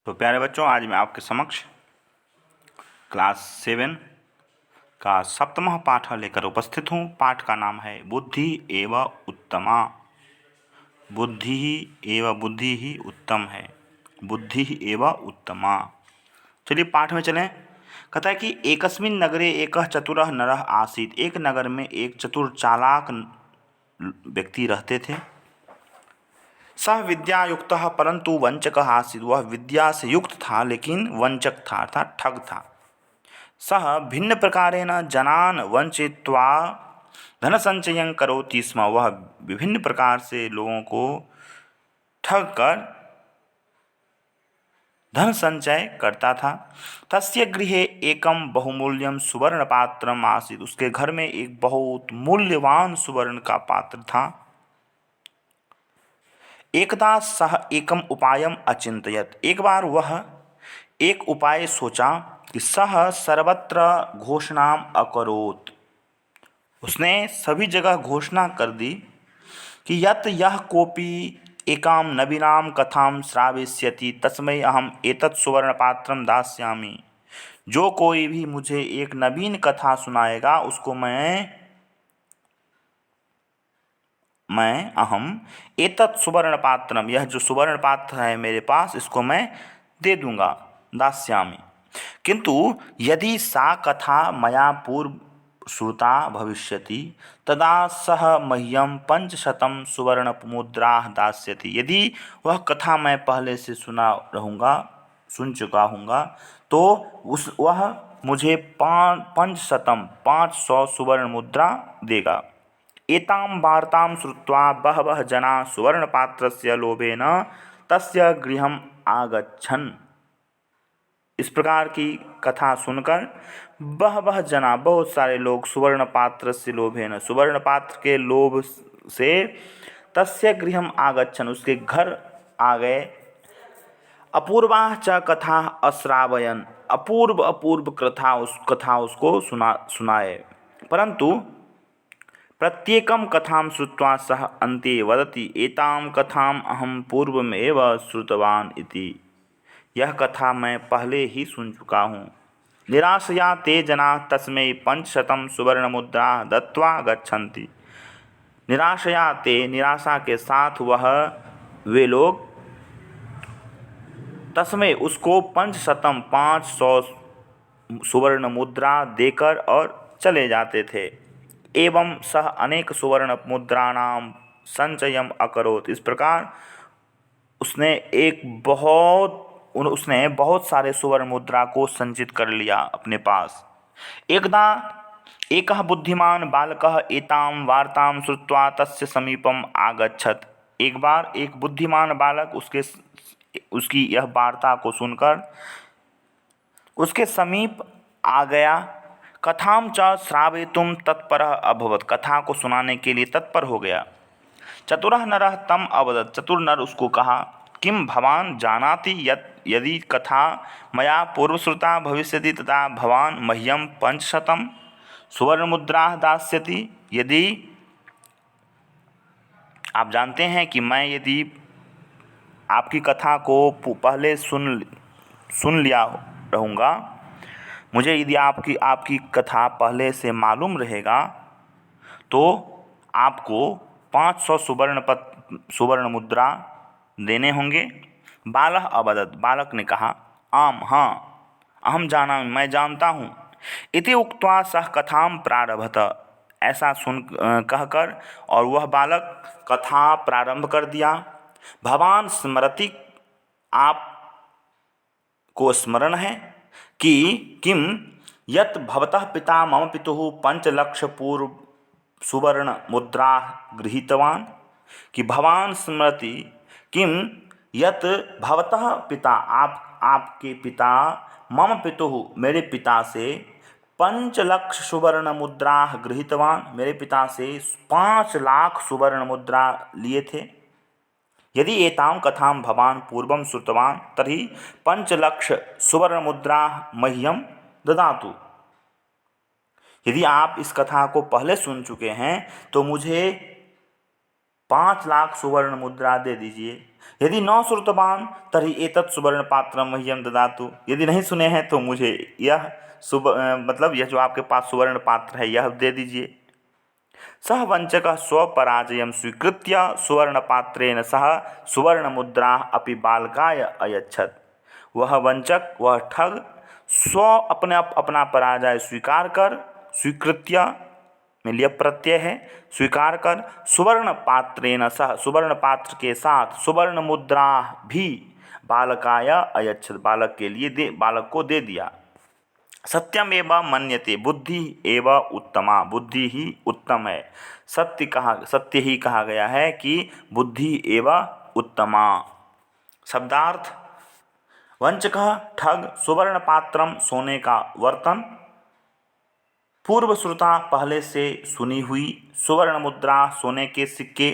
तो प्यारे बच्चों, आज मैं आपके समक्ष क्लास 7 का 7वां पाठ लेकर उपस्थित हूँ। पाठ का नाम है बुद्धि एव उत्तमा। बुद्धि एव बुद्धि ही उत्तम है, बुद्धि एव उत्तमा। चलिए पाठ में चलें। कहता है कि एकस्मिन् नगरे एकः चतुरः नरः आसीत्। एक नगर में एक चतुर चालाक व्यक्ति रहते थे। सह विद्यायुक्तः परंतु वंचकः आसीत्। वह विद्या से युक्त था लेकिन वंचक था, अर्थात ठग था। सह भिन्न प्रकारेण जनान् वंचित्वा धन संचयं करोति स्म। वह विभिन्न प्रकार से लोगों को ठग कर धन संचय करता था। तस्य गृहे एकम बहुमूल्यम सुवर्णपात्रम आसीत्। उसके घर में एक बहुत मूल्यवान सुवर्ण का पात्र था। एकदा सह एकम उपायम अचिंतयत। एक बार वह एक उपाय सोचा कि सह सर्वत्र घोषणाम अकरोत्। उसने सभी जगह घोषणा कर दी कि यत यह कोपी एकाम नवीनाम कथाम श्रावयिष्यति तस्मै अहम एतत् सुवर्णपात्रम दास्यामि। जो कोई भी मुझे एक नवीन कथा सुनाएगा उसको मैं अहम एतत् सुवर्ण पात्रम, यह जो सुवर्ण पात्र है मेरे पास, इसको मैं दे दूंगा, दास्यामि। किंतु यदि सा कथा मया पूर्व श्रुता भविष्यति तदा सह मह्यम 500 सुवर्ण मुद्राः दास्यति। यदि वह कथा मैं पहले से सुन चुका हूँगा तो वह मुझे 500 सुवर्ण मुद्रा देगा। एतां वार्तां श्रुत्वा बहवः जनाः सुवर्णपात्रस्य लोभेन तस्य गृहम् आगच्छन्। इस प्रकार की कथा सुनकर बहवः जना, बहुत सारे लोग, सुवर्ण पात्र से लोभेन, सुवर्ण पात्र के लोभ से, तस्य गृहम् आगच्छन्, उसके घर आ गए। अपूर्वाः च कथा अश्रावयन्। अपूर्व कथा उसको सुनाए। परंतु प्रत्येकं कथां श्रुत्वा सः अन्ते वदति एतां कथाम् अहं पूर्वमेव श्रुतवान् इति। यह कथा मैं पहले ही सुन चुका हूँ। निराशया ते जनाः तस्मै 500 सुवर्णमुद्राः दत्त्वा गच्छन्ति। निराशया ते, निराशा के साथ वे लोग, तस्मै उसको 500 सुवर्ण मुद्रा देकर और चले जाते थे। एवं सह अनेक सुवर्ण मुद्राणां संचयम अकरोत्। इस प्रकार उसने बहुत सारे सुवर्ण मुद्रा को संचित कर लिया अपने पास। एकदा एकः बुद्धिमान बालकः एतां वार्तां श्रुत्वा तस्य समीपम् आगच्छत्। एक बार एक बुद्धिमान बालक उसकी यह वार्ता को सुनकर उसके समीप आ गया। कथां च श्रावयितुं तत्परः अभवत्। कथा को सुनाने के लिए तत्पर हो गया। चतुरः नरः तम अवदत्। चतुर नर उसको कहा, किं भवान् जानाति यदि कथा मया पूर्वश्रुता भविष्यति तदा भवान् मह्यं 500 सुवर्णमुद्राः दास्यति। यदि आप जानते हैं कि मैं यदि आपकी कथा को पहले सुन लिया रहूँगा, मुझे यदि आपकी कथा पहले से मालूम रहेगा तो आपको 500 सुवर्ण मुद्रा देने होंगे। बालः अवदत्। बालक ने कहा, आम, हाँ, अहम जानामि, मैं जानता हूँ। इति उक्त्वा सः कथां प्रारभत। ऐसा कहकर और वह बालक कथा प्रारंभ कर दिया। भवान स्मरति, आप को स्मरण है कि किम यत् भवतः पिता मम पितुः 5 लाख पूर्व सुवर्ण मुद्रा गृहीतवान्। कि भवान स्मृति किम यत् भवतः पिता, आपके पिता, मम पितुः, मेरे पिता से 5 लाख सुवर्ण मुद्रा गृहीतवान्, मेरे पिता से 5 लाख सुवर्ण मुद्रा लिए थे। यदि एतां कथां भवान् पूर्वं श्रुतवान् तर्हि 5 लाख सुवर्ण मुद्रा मह्यं ददातु। यदि आप इस कथा को पहले सुन चुके हैं तो मुझे 5 लाख सुवर्ण मुद्रा दे दीजिए। यदि न श्रुतवान तर्हि एतत् सुवर्ण पात्रम मह्यम ददातु। यदि नहीं सुने हैं तो मुझे यह मतलब यह जो आपके पास सुवर्ण पात्र है यह दे दीजिए। सह वंचकः स्वपराजयं स्वीकृत्य सुवर्णपात्रेण सह सुवर्णमुद्राः अपि बालकाय अयच्छत्। वह वंचक, वह ठग अपना पराजय स्वीकृत्य में लिय प्रत्यय है, स्वीकार कर सुवर्ण पात्रेण सह सुवर्ण पात्र के साथ सुवर्ण मुद्रा भी बालकाय अयच्छत्, बालक को दे दिया। सत्यम एवं मन्यते बुद्धि एवं उत्तमा, बुद्धि ही उत्तम है। सत्य ही कहा गया है कि बुद्धि एवं उत्तमा। शब्दार्थ: वंचकः ठग, सुवर्ण पात्रम सोने का बर्तन, पूर्व श्रुता पहले से सुनी हुई, सुवर्ण मुद्रा सोने के सिक्के,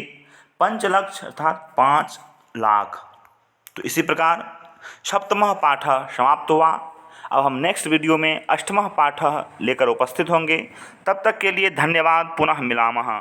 पंचलक्ष अर्थात 5 लाख। तो इसी प्रकार सप्तमः पाठः समाप्त हुआ। अब हम नेक्स्ट वीडियो में अष्टमः पाठः लेकर उपस्थित होंगे। तब तक के लिए धन्यवाद। पुनः मिलामः।